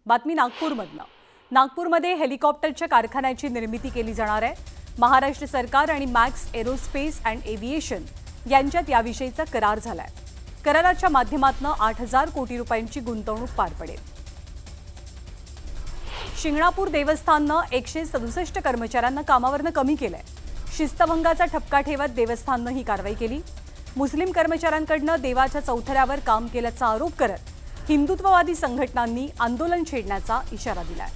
बातमी नागपूरमधनं। नागपूरमध्ये हेलिकॉप्टरच्या कारखान्याची निर्मिती केली जाणार आहे। महाराष्ट्र सरकार आणि मॅक्स एरोस्पेस अँड एव्हिएशन यांच्यात याविषयीचा करार झालाय। कराराच्या माध्यमातून 8,000 कोटी रुपयांची गुंतवणूक पार पडेल। शिंगणापूर देवस्थाननं 167 कर्मचाऱ्यांना कामावरनं कमी केलंय। शिस्तभंगाचा ठपका ठेवत देवस्थाननं ही कारवाई केली। मुस्लिम कर्मचाऱ्यांकडनं देवाच्या चौथऱ्यावर काम केल्याचा आरोप करत हिंदुत्ववादी संघटनांनी आंदोलन छेडण्याचा इशारा दिलाय।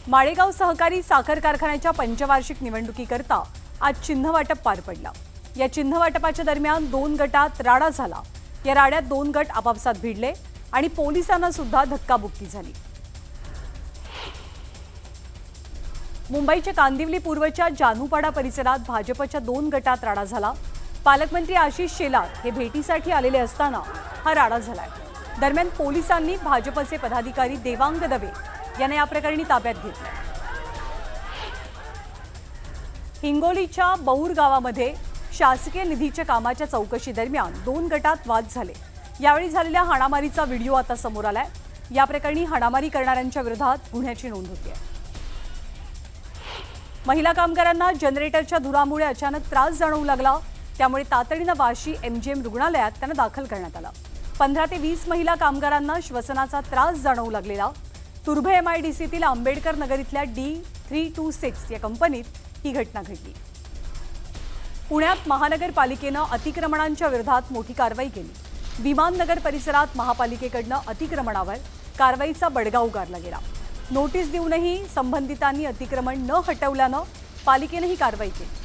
माळेगाव सहकारी साखर कारखान्याच्या पंचवार्षिक निवडणुकीकरता आज चिन्ह वाटप पार पडलं। या चिन्ह वाटपाच्या दरम्यान 2 गटात राडा झाला। या राड्यात 2 गट आपापसात भिडले आणि पोलिसांना सुद्धा धक्काबुक्की झाली। मुंबईच्या कांदिवली पूर्वच्या जानूपाडा परिसरात भाजपच्या 2 गटात राडा झाला। पालकमंत्री आशिष शेलार हे भेटीसाठी आलेले असताना हा राडा झालाय। दरम्यान पोलिसांनी भाजपचे पदाधिकारी देवांग दवे यांना या प्रकरणी ताब्यात घेतले। हिंगोलीच्या बौर गावामध्ये शासकीय निधीच्या कामाच्या चौकशी दरम्यान 2 गटात वाद झाले। यावेळी झालेल्या हाणामारीचा व्हिडिओ आता समोर आलाय। या प्रकरणी हाणामारी करणाऱ्यांच्या विरोधात गुन्ह्याची नोंद होती आहे। महिला कामगारांना जनरेटरच्या धुरामुळे अचानक त्रास जाणवू लागला। त्यामुळे तातडीनं वाशी एमजीएम रुग्णालयात त्यांना दाखल करण्यात आलं। 15 ते 20 महिला कामगारांना श्वसनाचा त्रास जाणवू लागलेला। तुर्भे MIDCतील आंबेडकर नगर इथल्या D326 या कंपनीत ही घटना घडली। पुण्यात महानगरपालिकेनं अतिक्रमणांच्या विरोधात मोठी कारवाई केली। विमाननगर परिसरात महापालिकेकडनं अतिक्रमणावर कारवाईचा बडगा उगारला गेला। नोटीस देऊनही संबंधितांनी अतिक्रमण न हटवल्यानं पालिकेनं ही कारवाई केली।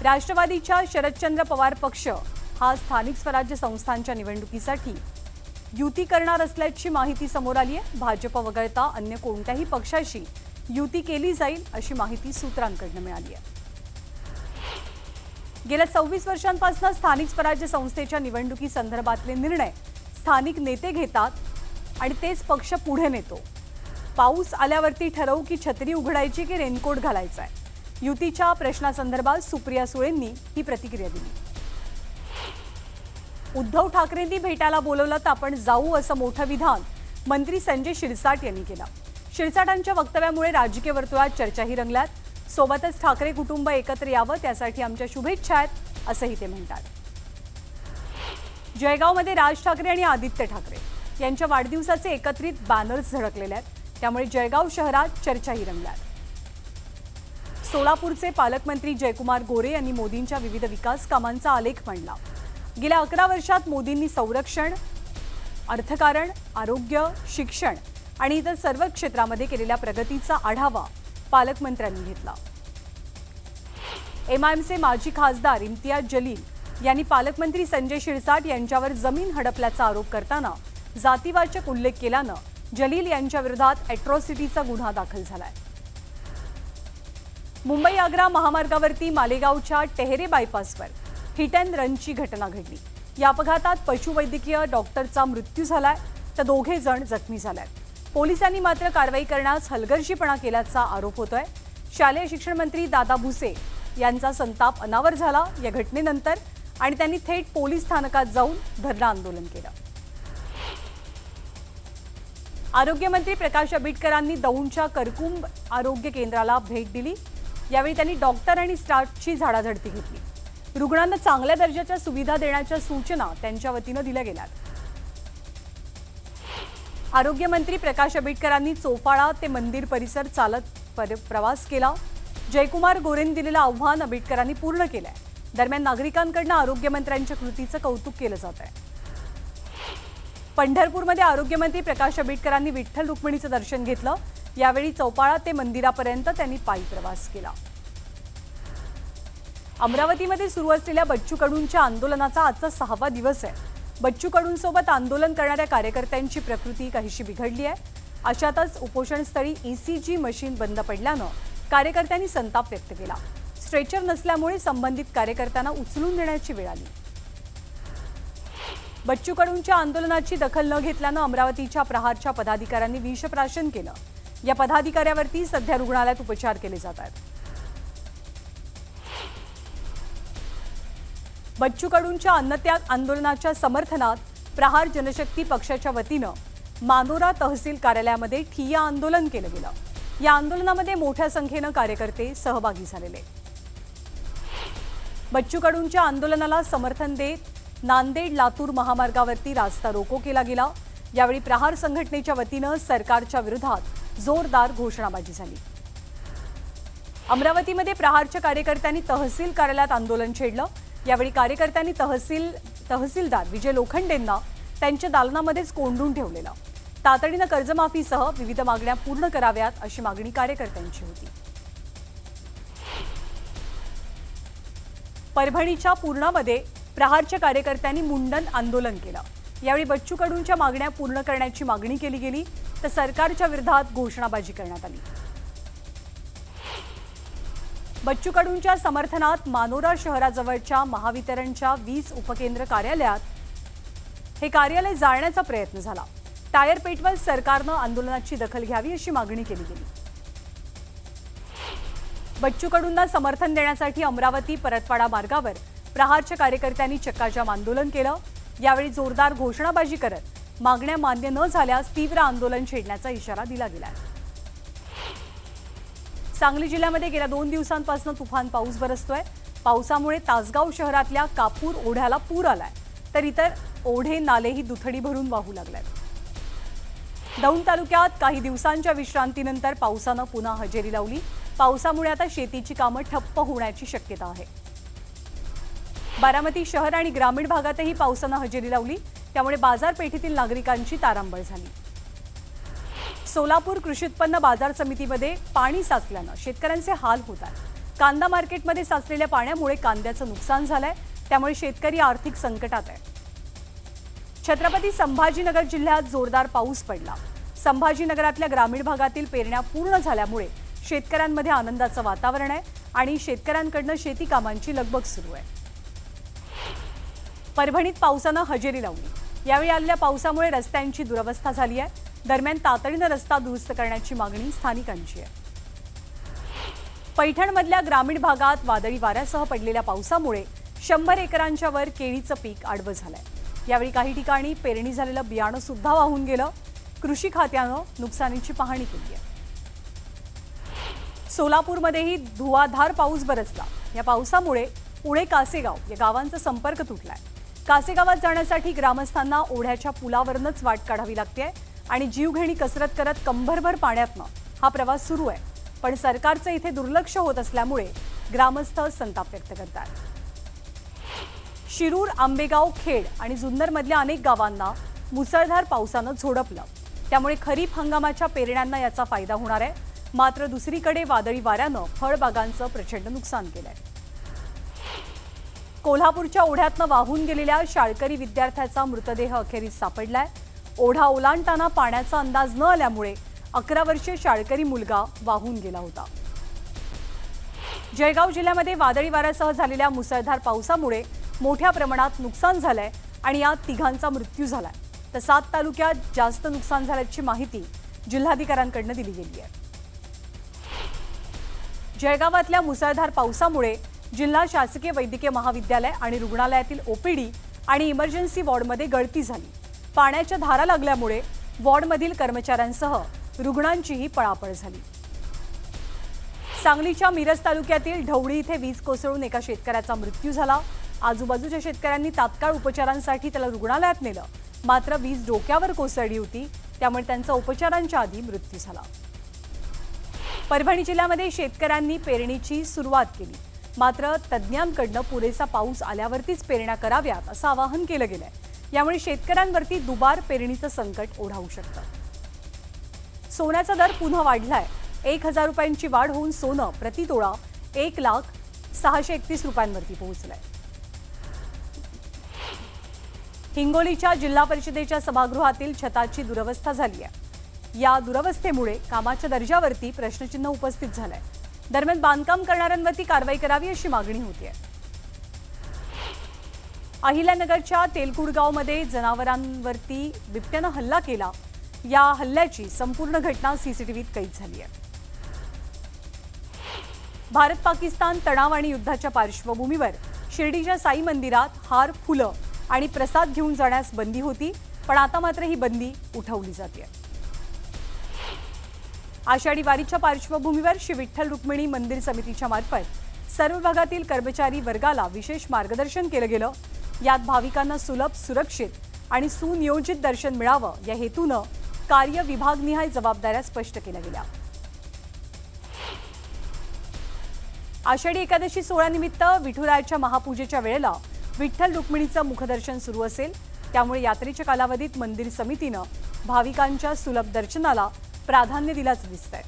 राष्ट्रवादीच्या शरदचंद्र पवार पक्ष हा स्थानिक स्वराज्य संस्थांच्या निवडणुकीसाठी युती करणार असल्याची माहिती समोर आली आहे। भाजप वगळता अन्य कोणत्याही पक्षाशी युती केली जाईल अशी माहिती सूत्रांकडून मिळाली आहे। गेल्या 26 वर्षांपासून स्थानिक स्वराज्य संस्थेच्या निवडणुकी संदर्भातले निर्णय स्थानिक नेते घेतात आणि तेच पक्ष पुढे नेतो। पाऊस आल्यावरती ठरवू की छत्री उघडायची की रेनकोट घालायचा आहे। युतीच्या प्रश्नासंदर्भात सुप्रिया सुळेंनी ही प्रतिक्रिया दिली। उद्धव ठाकरेंनी भेटायला बोलवलं तर आपण जाऊ असं मोठं विधान मंत्री संजय शिरसाट यांनी केलं। शिरसाटांच्या वक्तव्यामुळे राजकीय वर्तुळात चर्चाही रंगल्यात। सोबतच ठाकरे कुटुंब एकत्र यावं त्यासाठी आमच्या शुभेच्छा आहेत असंही ते म्हणतात। जळगावमध्ये राज ठाकरे आणि आदित्य ठाकरे यांच्या वाढदिवसाचे एकत्रित बॅनर्स झळकलेले आहेत। त्यामुळे जळगाव शहरात चर्चाही रंगल्यात। सोलापूरचे पालकमंत्री जयकुमार गोरे यांनी मोदींच्या विविध विकास कामांचा आलेख मांडला। गेल्या 11 वर्षात मोदींनी संरक्षण, अर्थकारण, आरोग्य, शिक्षण आणि इतर सर्व क्षेत्रामध्ये केलेल्या प्रगतीचा आढावा पालकमंत्र्यांनी घेतला। MIMचे माजी खासदार इम्तियाज जलील यांनी पालकमंत्री संजय शिरसाट यांच्यावर जमीन हडपल्याचा आरोप करताना जातीवाचक उल्लेख केल्यानं जलील यांच्या विरोधात अॅट्रॉसिटीचा गुन्हा दाखल झालाय। मुंबई आग्रा महामार्गावरती मालेगावच्या टेहरे बायपासवर हिट अँड रनची घटना घडली। या अपघातात पशुवैद्यकीय डॉक्टरचा मृत्यू झालाय तर 2 जण जखमी झालेत। पोलिसांनी मात्र कारवाई करण्यास हलगर्जीपणा केल्याचा आरोप होतोय। शालेय शिक्षण मंत्री दादा भुसे यांचा संताप अनावर झाला या घटनेनंतर आणि त्यांनी थेट पोलीस स्थानकात जाऊन धरणं आंदोलन केलं। आरोग्यमंत्री प्रकाश आंबेडकरांनी दौंडच्या करकुंब आरोग्य केंद्राला भेट दिली। यावेळी त्यांनी डॉक्टर आणि स्टाफची झाडाझडती घेतली। रुग्णांना चांगल्या दर्जाच्या सुविधा देण्याच्या सूचना त्यांच्या वतीनं दिल्या गेल्यात। आरोग्यमंत्री प्रकाश आंबेडकरांनी चोपाळा ते मंदिर परिसर चालत प्रवास केला। जयकुमार गोरेंनी दिलेलं आव्हान आंबेडकरांनी पूर्ण केलंय। दरम्यान नागरिकांकडून आरोग्यमंत्र्यांच्या कृतीचं कौतुक केलं जात आहे। पंढरपूरमध्ये आरोग्यमंत्री प्रकाश आंबेडकरांनी विठ्ठल रुक्मिणीचं दर्शन घेतलं। यावेळी चौपाळा ते मंदिरापर्यंत त्यांनी पायी प्रवास केला। अमरावतीमध्ये सुरू असलेल्या बच्चू कडूंच्या आंदोलनाचा आजचा 6वा दिवस आहे। बच्चू कडूंसोबत आंदोलन करणाऱ्या कार्यकर्त्यांची प्रकृती काहीशी बिघडली आहे। अशातच उपोषणस्थळी ECG मशीन बंद पडल्यानं कार्यकर्त्यांनी संताप व्यक्त केला। स्ट्रेचर नसल्यामुळे संबंधित कार्यकर्त्यांना उचलून नेण्याची वेळ आली। बच्चू कडूंच्या आंदोलनाची दखल न घेतल्यानं अमरावतीच्या प्रहारच्या पदाधिकाऱ्यांनी विषप्राशन केलं। या पदाधिकाऱ्यावरती सध्या रुग्णालयात उपचार केले जात आहेत। बच्चू कडूंच्या अन्नत्याग आंदोलनाच्या समर्थनात प्रहार जनशक्ती पक्षाच्या वतीनं मानोरा तहसील कार्यालयामध्ये ठिय्या आंदोलन केलं गेलं। या आंदोलनामध्ये मोठ्या संख्येनं कार्यकर्ते सहभागी झालेले। बच्चू कडूंच्या आंदोलनाला समर्थन देत नांदेड लातूर महामार्गावरती रास्ता रोको केला गेला। यावेळी प्रहार संघटनेच्या वतीनं सरकारच्या विरोधात जोरदार घोषणाबाजी झाली। अमरावतीमध्ये प्रहारच्या कार्यकर्त्यांनी तहसील कार्यालयात आंदोलन छेडलं। यावेळी कार्यकर्त्यांनी तहसीलदार विजय लोखंडेंना त्यांच्या दालनामध्येच कोंडून ठेवलेलं। तातडीनं कर्जमाफीसह विविध मागण्या पूर्ण कराव्यात अशी मागणी कार्यकर्त्यांची होती। परभणीच्या पूर्णामध्ये प्रहारच्या कार्यकर्त्यांनी मुंडन आंदोलन केलं। यावेळी बच्चू कडूंच्या मागण्या पूर्ण करण्याची मागणी केली गेली तर सरकारच्या विरोधात घोषणाबाजी करण्यात आली। बच्चू कडूंच्या समर्थनात मानोरा शहराजवळच्या महावितरणच्या 20 उपकेंद्र कार्यालयात हे कार्यालय जाळण्याचा प्रयत्न झाला। टायर पेटवत सरकारनं आंदोलनाची दखल घ्यावी अशी मागणी केली गेली। बच्चू कडूंना समर्थन देण्यासाठी अमरावती परतवाडा मार्गावर प्रहारच्या कार्यकर्त्यांनी चक्काजाम आंदोलन केलं। यावेळी जोरदार घोषणाबाजी करत मागण्या मान्य न झाल्यास तीव्र आंदोलन छेडण्याचा इशारा दिला गेला। सांगली जिल्ह्यामध्ये गेल्या 2 दिवसांपासून तुफान पाऊस बरसतोय। पावसामुळे तासगाव शहरातल्या कापूर ओढ्याला पूर आलाय तर इतर ओढे नालेही दुथडी भरून वाहू लागलेत। दौंड तालुक्यात काही दिवसांच्या विश्रांतीनंतर पावसानं पुन्हा हजेरी लावली। पावसामुळे आता शेतीची कामं ठप्प होण्याची शक्यता आहे। बारामती शहर आणि ग्रामीण भागातही पावसानं हजेरी लावली, त्यामुळे बाजारपेठेतील नागरिकांची तारांबळ झाली। सोलापूर कृषी उत्पन्न बाजार समितीमध्ये पाणी साचल्यानं शेतकऱ्यांचे हाल होत आहेत। कांदा मार्केटमध्ये साचलेल्या पाण्यामुळे कांद्याचं नुकसान झालंय, त्यामुळे शेतकरी आर्थिक संकटात आहे। छत्रपती संभाजीनगर जिल्ह्यात जोरदार पाऊस पडला। संभाजीनगरातल्या ग्रामीण भागातील पेरण्या पूर्ण झाल्यामुळे शेतकऱ्यांमध्ये आनंदाचं वातावरण आहे आणि शेतकऱ्यांकडून शेती कामांची लगबग सुरू आहे। परभणीत पावसानं हजेरी लावली। यावेळी आलेल्या पावसामुळे रस्त्यांची दुरवस्था झाली आहे। दरम्यान तातडीनं रस्ता दुरुस्त करण्याची मागणी स्थानिकांची आहे। पैठणमधल्या ग्रामीण भागात वादळी वाऱ्यासह पडलेल्या पावसामुळे 100 एकरांच्या वर केळीचं पीक आडवं झालंय। यावेळी काही ठिकाणी पेरणी झालेलं बियाणं सुद्धा वाहून गेलं। कृषी खात्यानं नुकसानीची पाहणी केली आहे। सोलापूरमध्येही धुवाधार पाऊस बरसला। या पावसामुळे पुणे कासेगाव या गावांचा संपर्क तुटलाय। कासेगावात जाण्यासाठी ग्रामस्थांना ओढ्याच्या पुलावरनच वाट काढावी लागते आणि जीवघेणी कसरत करत कंभरभर पाण्यातनं हा प्रवास सुरू आहे। पण सरकारचं इथे दुर्लक्ष होत असल्यामुळे ग्रामस्थ संताप व्यक्त करतात। शिरूर, आंबेगाव, खेड आणि जुन्नरमधल्या अनेक गावांना मुसळधार पावसानं झोडपलं, त्यामुळे खरीप हंगामाच्या पेरण्यांना याचा फायदा होणार आहे। मात्र दुसरीकडे वादळी वाऱ्यानं फळबागांचं प्रचंड नुकसान केलंय। कोल्हापूरच्या ओढ्यातनं वाहून गेलेल्या शाळकरी विद्यार्थ्याचा मृतदेह अखेरीस सापडलाय। ओढा ओलांडताना पाण्याचा अंदाज न आल्यामुळे 11 वर्षीय शाळकरी मुलगा वाहून गेला होता। जळगाव जिल्ह्यामध्ये वादळी वाऱ्यासह झालेल्या मुसळधार पावसामुळे मोठ्या प्रमाणात नुकसान झालंय आणि यात 3घांचा मृत्यू झालाय, तर 7 तालुक्यात जास्त नुकसान झाल्याची माहिती जिल्हाधिकाऱ्यांकडून दिली गेली आहे। जळगावातल्या मुसळधार पावसामुळे जिल्हा शासकीय वैद्यकीय महाविद्यालय आणि रुग्णालयातील ओपीडी आणि इमर्जन्सी वॉर्डमध्ये गळती झाली। पाण्याच्या धारा लागल्यामुळे वॉर्डमधील कर्मचाऱ्यांसह रुग्णांचीही पळापळ झाली। सांगलीच्या मिरज तालुक्यातील ढवळी इथे वीज कोसळून एका शेतकऱ्याचा मृत्यू झाला। आजूबाजूच्या शेतकऱ्यांनी तात्काळ उपचारांसाठी त्याला रुग्णालयात नेलं, मात्र वीज डोक्यावर कोसळली होती, त्यामुळे त्यांचा उपचारांच्या आधी मृत्यू झाला। परभणी जिल्ह्यामध्ये शेतकऱ्यांनी पेरणीची सुरुवात केली, मात्र तज्ज्ञांकडून पुरेसा पाऊस आल्यावरतीच पेरण्या कराव्यात असं आवाहन केलं गेलंय। यामुळे शेतकऱ्यांवरती दुबार पेरणीचं संकट ओढावू शकतं। सोन्याचा दर पुन्हा वाढलाय। 1000 रुपयांची वाढ होऊन सोनं प्रति तोळा 1,631 रुपयांवरती पोहोचलंय। हिंगोलीच्या जिल्हा परिषदेच्या सभागृहातील छताची दुरवस्था झाली आहे। या दुरवस्थेमुळे कामाच्या दर्जावरती प्रश्नचिन्ह उपस्थित झालंय। दरम्यान बांधकाम करणाऱ्यांवरती कारवाई करावी अशी मागणी होती आहे। अहिल्यानगरच्या तेलकुडगावमध्ये जनावरांवरती बिबट्यानं हल्ला केला। या हल्ल्याची संपूर्ण घटना सीसीटीव्हीत कैद झाली आहे। भारत पाकिस्तान तणाव आणि युद्धाच्या पार्श्वभूमीवर शिर्डीच्या साई मंदिरात हार, फुलं आणि प्रसाद घेऊन जाण्यास बंदी होती, पण आता मात्र ही बंदी उठवली जाते। आषाढी वारीच्या पार्श्वभूमीवर श्री विठ्ठल रुक्मिणी मंदिर समितीच्या मार्फत सर्व भागातील कर्मचारी वर्गाला विशेष मार्गदर्शन केलं गेलं। यात भाविकांना सुलभ, सुरक्षित आणि सुनियोजित दर्शन मिळावं या हेतूनं कार्य विभागनिहाय जबाबदाऱ्या स्पष्ट केल्या गेल्या। आषाढी एकादशी सोहळ्यानिमित्त विठुरायाच्या महापूजेच्या वेळेला विठ्ठल रुक्मिणीचं मुखदर्शन सुरू असेल, त्यामुळे यात्रेच्या कालावधीत मंदिर समितीनं भाविकांच्या सुलभ दर्शनाला प्राधान्य दिल्याचं दिसतंय।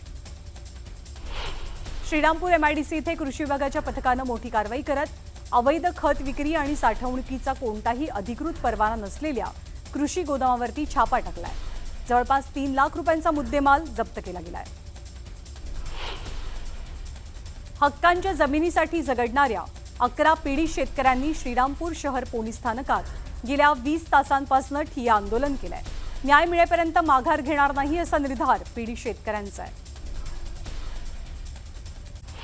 श्रीरामपूर MIDC इथे कृषी विभागाच्या पथकानं मोठी कारवाई करत अवैध खत विक्री आणि साठवणुकीचा कोणताही अधिकृत परवाना नसलेल्या कृषी गोदामावरती छापा टाकलाय। जवळपास 3 लाख रुपयांचा मुद्देमाल जप्त केला गेलाय। हक्कांच्या जमिनीसाठी झगडणाऱ्या 11 पीडित शेतकऱ्यांनी श्रीरामपूर शहर पोलीस स्थानकात गेल्या 20 तासांपासून ठिय्या आंदोलन केलंय। न्याय मिळेपर्यंत माघार घेणार नाही असा निर्धार पीडित शेतकऱ्यांचा आहे।